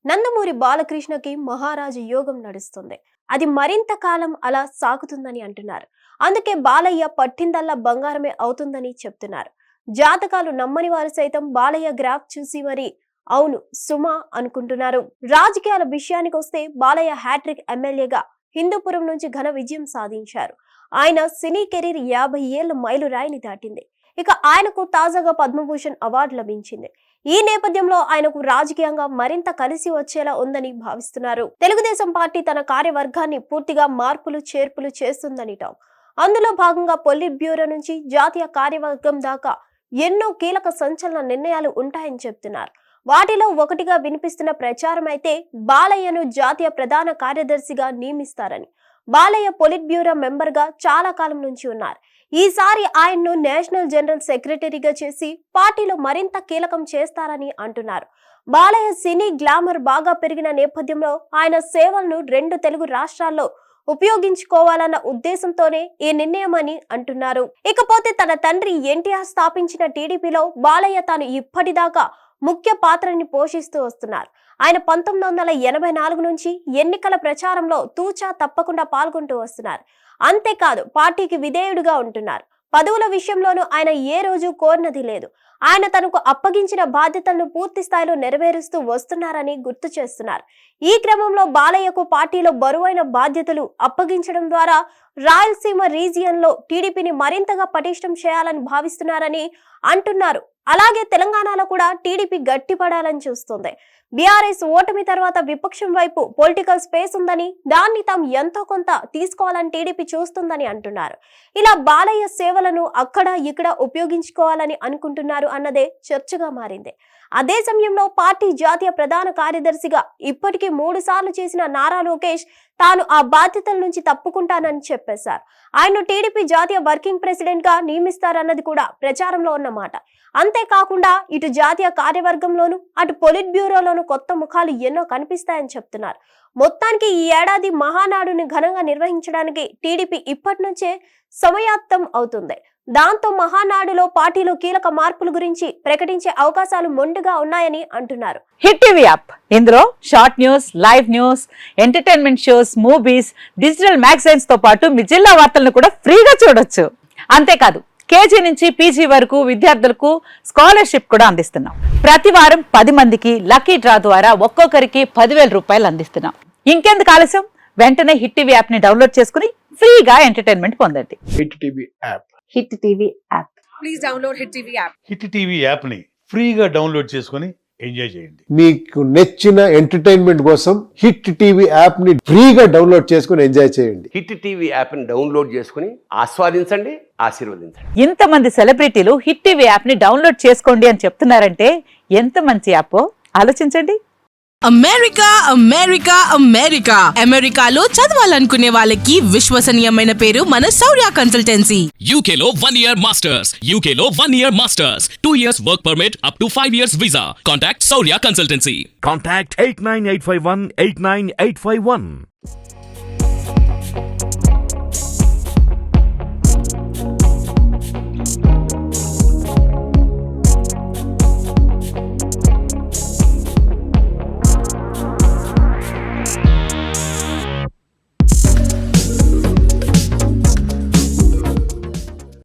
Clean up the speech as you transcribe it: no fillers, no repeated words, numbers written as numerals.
నందమూరి బాలకృష్ణకి మహారాజు యోగం నడుస్తుంది. అది మరింత కాలం అలా సాగుతుందని అంటున్నారు. అందుకే బాలయ్య పట్టిందల్లా బంగారమే అవుతుందని చెప్తున్నారు. జాతకాలు నమ్మని వారు సైతం బాలయ్య గ్రాఫ్ చూసి మరి అవును సుమా అనుకుంటున్నారు. రాజకీయాల విషయానికి వస్తే బాలయ్య హ్యాట్రిక్ ఎమ్మెల్యేగా హిందూపురం నుంచి ఘన విజయం సాధించారు. ఆయన సినీ కెరీర్ 50 ఏళ్ల మైలురాయిని దాటింది. ఇక ఆయనకు తాజాగా పద్మభూషణ్ అవార్డు లభించింది. ఈ నేపథ్యంలో ఆయనకు రాజకీయంగా మరింత కలిసి వచ్చేలా ఉందని భావిస్తున్నారు. తెలుగుదేశం పార్టీ తన కార్యవర్గాన్ని పూర్తిగా మార్పులు చేర్పులు చేస్తుందని టాక్. అందులో భాగంగా పొలిట్ బ్యూరో నుంచి జాతీయ కార్యవర్గం దాకా ఎన్నో కీలక సంచలన నిర్ణయాలు ఉంటాయని చెప్తున్నారు. వాటిలో ఒకటిగా వినిపిస్తున్న ప్రచారం అయితే బాలయ్యను జాతీయ ప్రధాన కార్యదర్శిగా నియమిస్తారని. బాలయ్య పొలిట్ బ్యూరో మెంబర్ గా చాలా కాలం నుంచి ఉన్నారు. ఈసారి ఆయన్ను నేషనల్ జనరల్ సెక్రటరీగా చేసి పార్టీలో మరింత కీలకం చేస్తారని అంటున్నారు. బాలయ్య సినీ గ్లామర్ బాగా పెరిగిన నేపథ్యంలో ఆయన సేవలను 2 తెలుగు రాష్ట్రాల్లో ఉపయోగించుకోవాలన్న ఉద్దేశంతోనే ఈ నిర్ణయం అని అంటున్నారు. ఇకపోతే తన తండ్రి ఎన్టీఆర్ స్థాపించిన టీడీపీలో బాలయ్య తాను ఇప్పటిదాకా ముఖ్య పాత్రని పోషిస్తూ వస్తున్నారు. ఆయన 1984 నుంచి ఎన్నికల ప్రచారంలో తూచా తప్పకుండా పాల్గొంటూ వస్తున్నారు. అంతేకాదు పార్టీకి విధేయుడుగా ఉంటున్నారు. పదవుల విషయంలోనూ ఆయన ఏ రోజు కోరినది లేదు. ఆయన తనకు అప్పగించిన బాధ్యతలను పూర్తి స్థాయిలో నెరవేరుస్తూ వస్తున్నారని గుర్తు చేస్తున్నారు. ఈ క్రమంలో బాలయ్యకు పార్టీలో బరువైన బాధ్యతలు అప్పగించడం ద్వారా రాయలసీమ రీజియన్ లో టీడీపీని మరింతగా పటిష్టం చేయాలని భావిస్తున్నారని అంటున్నారు. అలాగే తెలంగాణలో కూడా టీడీపీ గట్టిపడాలని చూస్తుంది. బీఆర్ఎస్ ఓటమి తర్వాత విపక్షం వైపు పొలిటికల్ స్పేస్ ఉందని, దాన్ని తాము ఎంతో కొంత తీసుకోవాలని టీడీపీ చూస్తుందని అంటున్నారు. ఇలా బాలయ్య సేవలను అక్కడ ఇక్కడ ఉపయోగించుకోవాలని అనుకుంటున్నారు అన్నదే చర్చగా మారింది. అదే సమయంలో పార్టీ జాతీయ ప్రధాన కార్యదర్శిగా ఇప్పటికీ 3 సార్లు చేసిన నారా లోకేష్ తాను ఆ బాధ్యతల నుంచి తప్పుకుంటానని చెప్పేశారు. ఆయన టీడీపీ జాతీయ వర్కింగ్ ప్రెసిడెంట్ గా నియమిస్తారన్నది కూడా ప్రచారంలో ఉన్నమాట. అంతేకాకుండా ఇటు జాతీయ కార్యవర్గంలోను అటు పొలిట్ బ్యూరోలోను కొత్త ముఖాలు ఎన్నో కనిపిస్తాయని చెప్తున్నారు. మొత్తానికి ఈ ఏడాది మహానాడుని ఘనంగా నిర్వహించడానికి టీడీపీ ఇప్పటి నుంచే సమయాప్తం అవుతుంది. దాంతో మహానాడులో పార్టీలో కీలక మార్పుల గురించి ప్రకటించే అవకాశాలు మెండుగా ఉన్నాయని అంటున్నారు. హిట్ టీవీ యాప్, ఇందులో short news, live news, entertainment shows, movies, digital magazines తో పాటు మీ జిల్లా వార్తలను కూడా ఫ్రీగా చూడొచ్చు. అంతేకాదు కేజీ నుంచి పీజీ వరకు విద్యార్థులకు స్కాలర్షిప్ కూడా అందిస్తున్నాం. ప్రతి వారం 10 మందికి లక్కీ డ్రా ద్వారా ఒక్కొక్కరికి 10,000 రూపాయలు అందిస్తున్నాం. ఇంకెందుకు ఆలస్యం, వెంటనే హిట్ టీవీ యాప్ ని డౌన్లోడ్ చేసుకుని ఫ్రీగా ఎంటర్టైన్మెంట్ పొందండి. Hit TV app. Hit TV app. Please download hit TV app. Hit TV app ని ఫ్రీగా డౌన్లోడ్ చేసుకుని ఎంజాయ్ చేయండి. మీకు నచ్చిన ఎంటర్టైన్మెంట్ కోసం హిట్ టీవీ యాప్ ని ఫ్రీగా డౌన్లోడ్ చేసుకుని ఎంజాయ్ చేయండి. హిట్ టీవీ యాప్ ని డౌన్లోడ్ చేసుకుని ఆస్వాదించండి, ఆశీర్వదించండి. ఇంతమంది సెలబ్రిటీలు హిట్ టీవీ యాప్ ని డౌన్లోడ్ చేసుకోండి అని చెప్తున్నారంటే ఎంత మంచి యాప్ ఆలోచించండి. అమెరికా అమెరికా అమెరికా అమెరికాలో చదవాలనుకునే వాళ్ళకి విశ్వసనీయమైన పేరు మన శౌర్య కన్సల్టెన్సీ. UK లో 1 year masters. UK లో 1 year masters. 2 years work permit up to 5 years visa. Contact Saurya Consultancy. Contact 89851 89851.